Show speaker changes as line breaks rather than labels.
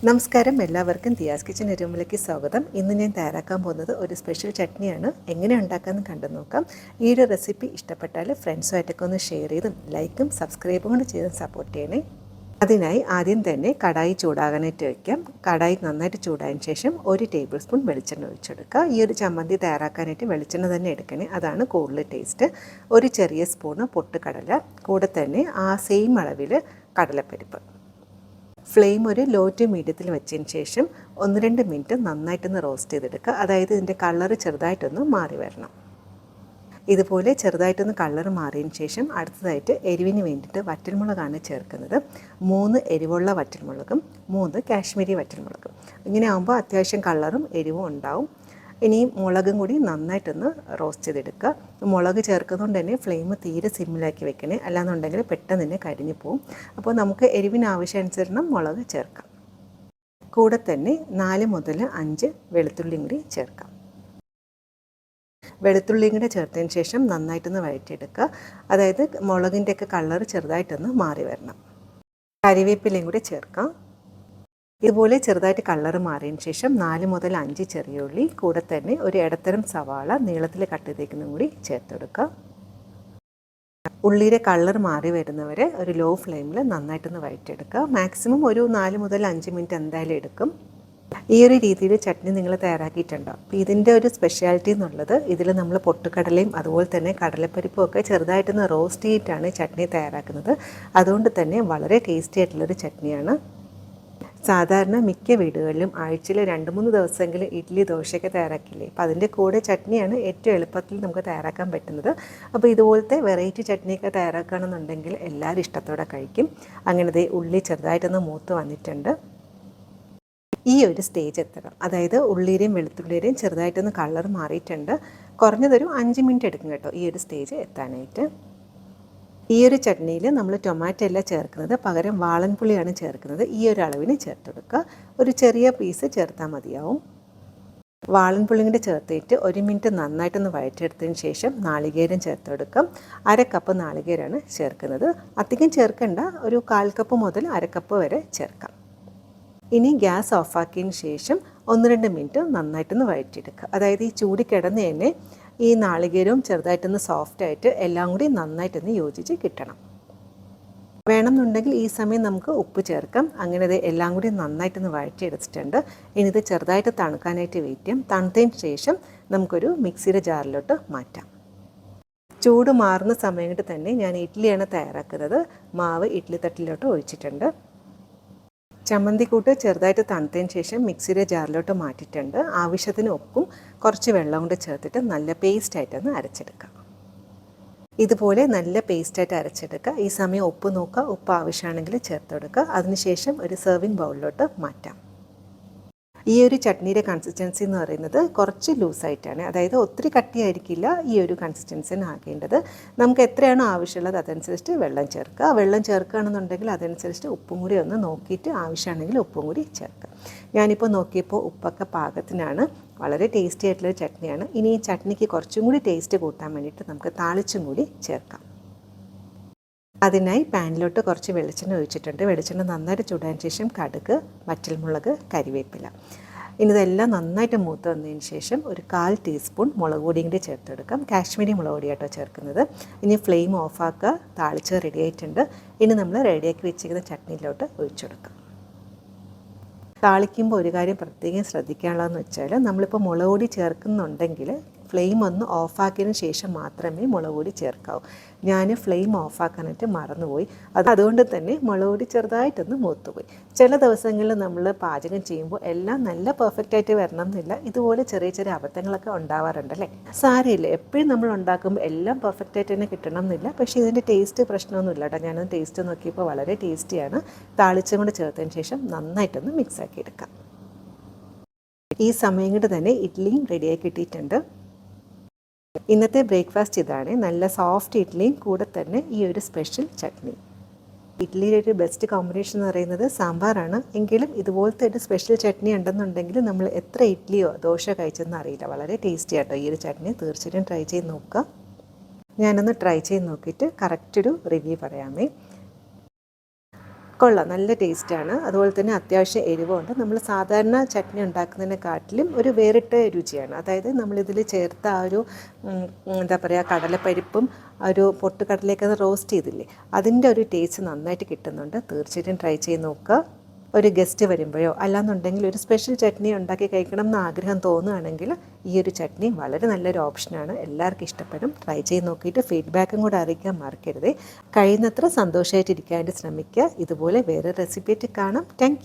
നമസ്കാരം, എല്ലാവർക്കും ദിയാസ് കിച്ചൻ റൂമിലേക്ക് സ്വാഗതം. ഇന്ന് ഞാൻ തയ്യാറാക്കാൻ പോകുന്നത് ഒരു സ്പെഷ്യൽ ചട്നിയാണ്. എങ്ങനെ ഉണ്ടാക്കാമെന്ന് കണ്ടു നോക്കാം. ഈ ഒരു റെസിപ്പി ഇഷ്ടപ്പെട്ടാൽ ഫ്രണ്ട്സുമായിട്ടൊക്കെ ഒന്ന് ഷെയർ ചെയ്തും ലൈക്കും സബ്സ്ക്രൈബും കൂടി ചെയ്ത് സപ്പോർട്ട് ചെയ്യണേ. അതിനായി ആദ്യം തന്നെ കടായി ചൂടാകാനായിട്ട് വയ്ക്കാം. കടായി നന്നായിട്ട് ചൂടായതിനു ശേഷം 1 ടേബിൾ സ്പൂൺ വെളിച്ചെണ്ണ ഒഴിച്ചെടുക്കുക. ഈ ഒരു ചമ്മന്തി തയ്യാറാക്കാനായിട്ട് വെളിച്ചെണ്ണ തന്നെ എടുക്കണേ, അതാണ് കൂടുതൽ ടേസ്റ്റ്. ഒരു ചെറിയ സ്പൂണ് പൊട്ടുകടല, കൂടെ തന്നെ ആ സെയിം അളവിൽ കടലപ്പരിപ്പ്. ഫ്ലെയിം ഒരു ലോ ടു മീഡിയത്തിൽ വെച്ചതിന് ശേഷം 1-2 മിനിറ്റ് നന്നായിട്ടൊന്ന് റോസ്റ്റ് ചെയ്തെടുക്കുക. അതായത് ഇതിൻ്റെ കളറ് ചെറുതായിട്ടൊന്ന് മാറി വരണം. ഇതുപോലെ ചെറുതായിട്ടൊന്ന് കളർ മാറിയതിന് ശേഷം അടുത്തതായിട്ട് എരിവിന് വേണ്ടിയിട്ട് വറ്റൽമുളകാണ് ചേർക്കുന്നത്. 3 എരിവുള്ള വറ്റൽമുളകും 3 കാശ്മീരി വറ്റൽമുളകും. ഇങ്ങനെ ആകുമ്പോൾ അത്യാവശ്യം കളറും എരിവും ഉണ്ടാവും. ഇനി മുളകും കൂടി നന്നായിട്ടൊന്ന് റോസ്റ്റ് ചെയ്തെടുക്കുക. മുളക് ചേർക്കുന്നതുകൊണ്ട് തന്നെ ഫ്ലെയിം തീരെ സിമ്മിലാക്കി വെക്കണേ, അല്ലാന്നുണ്ടെങ്കിൽ പെട്ടെന്ന് തന്നെ കരിഞ്ഞു പോവും. അപ്പോൾ നമുക്ക് എരിവിന് ആവശ്യാനുസരണം മുളക് ചേർക്കാം. കൂടെ തന്നെ 4 മുതൽ 5 വെളുത്തുള്ളിയും കൂടി ചേർക്കാം. വെളുത്തുള്ളിയും കൂടെ ചേർത്തതിന് ശേഷം നന്നായിട്ടൊന്ന് വഴറ്റിയെടുക്കുക. അതായത് മുളകിൻ്റെയൊക്കെ കളർ ചെറുതായിട്ടൊന്ന് മാറി വരണം. കറിവേപ്പിലയും കൂടി ചേർക്കാം. ഇതുപോലെ ചെറുതായിട്ട് കളർ മാറിയതിന് ശേഷം 4 മുതൽ 5 ചെറിയ ഉള്ളി, കൂടെ തന്നെ ഒരു ഇടത്തരം സവാള നീളത്തിൽ കട്ട് ചെയ്തേക്കുന്നതും കൂടി ചേർത്തെടുക്കുക. ഉള്ളിയുടെ കളർ മാറി വരുന്നവരെ ഒരു ലോ ഫ്ലെയിമിൽ നന്നായിട്ടൊന്ന് വഴറ്റിയെടുക്കുക. മാക്സിമം ഒരു 4 മുതൽ 5 മിനിറ്റ് എന്തായാലും എടുക്കും. ഈ ഒരു രീതിയിൽ ചട്നി നിങ്ങൾ തയ്യാറാക്കിയിട്ടുണ്ടോ? അപ്പോൾ ഇതിൻ്റെ ഒരു സ്പെഷ്യാലിറ്റി എന്നുള്ളത് ഇതിൽ നമ്മൾ പൊട്ടുകടലയും അതുപോലെ തന്നെ കടലപ്പരിപ്പും ഒക്കെ ചെറുതായിട്ടൊന്ന് റോസ്റ്റ് ചെയ്തിട്ടാണ് ചട്നി തയ്യാറാക്കുന്നത്. അതുകൊണ്ട് തന്നെ വളരെ ടേസ്റ്റി ആയിട്ടുള്ളൊരു ചട്നിയാണ്. സാധാരണ മിക്ക വീടുകളിലും ആഴ്ചയിൽ 2-3 ദിവസമെങ്കിലും ഇഡ്ഡലി ദോശയൊക്കെ തയ്യാറാക്കില്ലേ. അപ്പോൾ അതിൻ്റെ കൂടെ ചട്നിയാണ് ഏറ്റവും എളുപ്പത്തിൽ നമുക്ക് തയ്യാറാക്കാൻ പറ്റുന്നത്. അപ്പോൾ ഇതുപോലത്തെ വെറൈറ്റി ചട്നിയൊക്കെ തയ്യാറാക്കുകയാണെന്നുണ്ടെങ്കിൽ എല്ലാവരും ഇഷ്ടത്തോടെ കഴിക്കും. അങ്ങനത്തെ ഉള്ളി ചെറുതായിട്ടൊന്ന് മൂത്ത് വന്നിട്ടുണ്ട്. ഈ ഒരു സ്റ്റേജ് എത്തണം, അതായത് ഉള്ളിയുടെയും വെളുത്തുള്ളിയുടെയും ചെറുതായിട്ടൊന്ന് കളർ മാറിയിട്ടുണ്ട്. കുറഞ്ഞതൊരു 5 മിനിറ്റ് എടുക്കും കേട്ടോ ഈ ഒരു സ്റ്റേജ് എത്താനായിട്ട്. ഈ ഒരു ചട്നിയിൽ നമ്മൾ ടൊമാറ്റോ അല്ല ചേർക്കുന്നത്, പകരം വാളൻപുളിയാണ് ചേർക്കുന്നത്. ഈ ഒരു അളവിന് ചേർത്തെടുക്കുക. ഒരു ചെറിയ പീസ് ചേർത്താൽ മതിയാവും. വാളൻപുളിയും കൂടി ചേർത്തിട്ട് 1 മിനിറ്റ് നന്നായിട്ടൊന്ന് വഴറ്റിയെടുത്തതിന് ശേഷം നാളികേരം ചേർത്തെടുക്കാം. 1/2 കപ്പ് നാളികേരമാണ് ചേർക്കുന്നത്. അധികം ചേർക്കേണ്ട, ഒരു 1/4 കപ്പ് മുതൽ 1/2 കപ്പ് വരെ ചേർക്കാം. ഇനി ഗ്യാസ് ഓഫാക്കിയതിന് ശേഷം 1-2 മിനിറ്റ് നന്നായിട്ടൊന്ന് വഴറ്റിയെടുക്കുക. അതായത് ഈ ചൂടി കിടന്ന് തന്നെ ഈ നാളികേരവും ചെറുതായിട്ടൊന്ന് സോഫ്റ്റായിട്ട് എല്ലാം കൂടി നന്നായിട്ടൊന്ന് യോജിച്ച് കിട്ടണം. വേണമെന്നുണ്ടെങ്കിൽ ഈ സമയം നമുക്ക് ഉപ്പ് ചേർക്കാം. അങ്ങനെ എല്ലാം കൂടി നന്നായിട്ടൊന്ന് വഴറ്റിയെടുത്തിട്ടുണ്ട്. ഇനി ഇത് ചെറുതായിട്ട് തണുക്കാനായിട്ട് വെയിറ്റ് ചെയ്യാം. തണുത്തതിന് ശേഷം നമുക്കൊരു മിക്സിയുടെ ജാറിലോട്ട് മാറ്റാം. ചൂട് മാറുന്ന സമയം കൊണ്ട് തന്നെ ഞാൻ ഇഡ്ഡലിയാണ് തയ്യാറാക്കുന്നത്. മാവ് ഇഡ്ഡലി തട്ടിലോട്ട് ഒഴിച്ചിട്ടുണ്ട്. ചമ്മന്തിക്കൂട്ട് ചെറുതായിട്ട് തണുത്തതിന് ശേഷം മിക്സിയുടെ ജാറിലോട്ട് മാറ്റിയിട്ടുണ്ട്. ആവശ്യത്തിന് ഉപ്പും കുറച്ച് വെള്ളം കൊണ്ട് ചേർത്തിട്ട് നല്ല പേസ്റ്റായിട്ടൊന്ന് അരച്ചെടുക്കാം. ഇതുപോലെ നല്ല പേസ്റ്റായിട്ട് അരച്ചെടുക്കുക. ഈ സമയം ഉപ്പ് നോക്കുക, ഉപ്പ് ആവശ്യമാണെങ്കിൽ ചേർത്തെടുക്കുക. അതിനുശേഷം ഒരു സെർവിങ് ബൗളിലോട്ട് മാറ്റാം. ഈ ഒരു ചട്നിയുടെ കൺസിസ്റ്റൻസി എന്ന് പറയുന്നത് കുറച്ച് ലൂസായിട്ടാണ്, അതായത് ഒത്തിരി കട്ടിയായിരിക്കില്ല ഈ ഒരു കൺസിസ്റ്റൻസിന് ആക്കേണ്ടത്. നമുക്ക് എത്രയാണോ ആവശ്യമുള്ളത് അതനുസരിച്ച് വെള്ളം ചേർക്കുക. വെള്ളം ചേർക്കുകയാണെന്നുണ്ടെങ്കിൽ അതനുസരിച്ച് ഉപ്പും കൂടി ഒന്ന് നോക്കിയിട്ട് ആവശ്യമാണെങ്കിൽ ഉപ്പും കൂടി ചേർക്കുക. ഞാനിപ്പോൾ നോക്കിയപ്പോൾ ഉപ്പൊക്കെ പാകത്തിനാണ്. വളരെ ടേസ്റ്റി ആയിട്ടുള്ളൊരു ചട്നിയാണ്. ഇനി ഈ ചട്നിക്ക് കുറച്ചും കൂടി ടേസ്റ്റ് കൂട്ടാൻ വേണ്ടിയിട്ട് നമുക്ക് താളിച്ചും കൂടി ചേർക്കാം. അതിനായി പാനിലോട്ട് കുറച്ച് വെളിച്ചെണ്ണ ഒഴിച്ചിട്ടുണ്ട്. വെളിച്ചെണ്ണ നന്നായിട്ട് ചൂടാൻ ശേഷം കടുക്, വറ്റൽമുളക്, കരിവേപ്പില. ഇനി ഇതെല്ലാം നന്നായിട്ട് മൂത്ത് വന്നതിന് ശേഷം ഒരു 1/4 ടീസ്പൂൺ മുളക് പൊടിയും കൂടി ചേർത്തെടുക്കാം. കാശ്മീരി മുളക് പൊടിയാട്ടോ ചേർക്കുന്നത്. ഇനി ഫ്ലെയിം ഓഫാക്കുക. താളിച്ച് റെഡി ആയിട്ടുണ്ട്. ഇനി നമ്മൾ റെഡിയാക്കി വെച്ചിരിക്കുന്ന ചട്നിയിലോട്ട് ഒഴിച്ചെടുക്കാം. താളിക്കുമ്പോൾ ഒരു കാര്യം പ്രത്യേകം ശ്രദ്ധിക്കാനുള്ളതെന്ന് വെച്ചാൽ, നമ്മളിപ്പോൾ മുളക് പൊടി ചേർക്കുന്നുണ്ടെങ്കിൽ ഫ്ലെയിം ഒന്ന് ഓഫാക്കിയതിന് ശേഷം മാത്രമേ മുളക് പൊടി ചേർക്കാവൂ. ഞാൻ ഫ്ലെയിം ഓഫാക്കാനായിട്ട് മറന്നുപോയി. അതുകൊണ്ട് തന്നെ മുളക് പൊടി ചെറുതായിട്ടൊന്ന് മൂത്തുപോയി. ചില ദിവസങ്ങളിൽ നമ്മൾ പാചകം ചെയ്യുമ്പോൾ എല്ലാം നല്ല പെർഫെക്റ്റായിട്ട് വരണം എന്നില്ല. ഇതുപോലെ ചെറിയ ചെറിയ അബദ്ധങ്ങളൊക്കെ ഉണ്ടാവാറുണ്ടല്ലേ. സാരമില്ല, എപ്പോഴും നമ്മൾ ഉണ്ടാക്കുമ്പോൾ എല്ലാം പെർഫെക്റ്റായിട്ട് തന്നെ കിട്ടണം എന്നില്ല. പക്ഷേ ഇതിൻ്റെ ടേസ്റ്റ് പ്രശ്നമൊന്നുമില്ല കേട്ടോ. ഞാനത് ടേസ്റ്റ് നോക്കിയപ്പോൾ വളരെ ടേസ്റ്റിയാണ്. താളിച്ചും കൂടെ ചേർത്തതിന് ശേഷം നന്നായിട്ടൊന്ന് മിക്സാക്കി എടുക്കാം. ഈ സമയം കൊണ്ട് തന്നെ ഇഡ്ഡലിയും റെഡിയായി കിട്ടിയിട്ടുണ്ട്. ഇന്നത്തെ ബ്രേക്ക്ഫാസ്റ്റ് ഇതാണ്. നല്ല സോഫ്റ്റ് ഇഡ്ഡലിയും കൂടെ തന്നെ ഈ ഒരു സ്പെഷ്യൽ ചട്നി. ഇഡ്ഡലിയുടെ ഒരു ബെസ്റ്റ് കോമ്പിനേഷൻ എന്ന് പറയുന്നത് സാമ്പാറാണ്. എങ്കിലും ഇതുപോലത്തെ ഒരു സ്പെഷ്യൽ ചട്നി ഉണ്ടെന്നുണ്ടെങ്കിൽ നമ്മൾ എത്ര ഇഡ്ഡലിയോ ദോശ കഴിച്ചെന്ന് അറിയില്ല. വളരെ ടേസ്റ്റി ആട്ടോ ഈ ഒരു ചട്നി. തീർച്ചയായിട്ടും ട്രൈ ചെയ്ത് നോക്കുക. ഞാനൊന്ന് ട്രൈ ചെയ്ത് നോക്കിയിട്ട് കറക്റ്റൊരു റിവ്യൂ പറയാമേ. കൊള്ളാം, നല്ല ടേസ്റ്റാണ്. അതുപോലെ തന്നെ അത്യാവശ്യം എരിവുണ്ട്. നമ്മൾ സാധാരണ ചട്നി ഉണ്ടാക്കുന്നതിനെക്കാട്ടിലും ഒരു വേറിട്ട രുചിയാണ്. അതായത് നമ്മളിതിൽ ചേർത്ത ആ ഒരു എന്താ പറയുക, കടലപ്പരിപ്പും ആ ഒരു പൊട്ടുകടലയൊക്കെ റോസ്റ്റ് ചെയ്തില്ലേ, അതിൻ്റെ ഒരു ടേസ്റ്റ് നന്നായിട്ട് കിട്ടുന്നുണ്ട്. തീർച്ചയായിട്ടും ട്രൈ ചെയ്ത് നോക്കുക. ഒരു ഗസ്റ്റ് വരുമ്പോഴോ അല്ലാന്നുണ്ടെങ്കിൽ ഒരു സ്പെഷ്യൽ ചട്നി ഉണ്ടാക്കി കഴിക്കണം എന്ന് ആഗ്രഹം തോന്നുകയാണെങ്കിൽ ഈ ഒരു ചട്നി വളരെ നല്ലൊരു ഓപ്ഷനാണ്. എല്ലാവർക്കും ഇഷ്ടപ്പെടും. ട്രൈ ചെയ്ത് നോക്കിയിട്ട് ഫീഡ്ബാക്കും കൂടെ അറിയിക്കാൻ മറക്കരുത്. കഴിയുന്നത്ര സന്തോഷമായിട്ടിരിക്കാനായിട്ട് ശ്രമിക്കുക. ഇതുപോലെ വേറെ റെസിപ്പി ആയിട്ട് കാണാം. താങ്ക്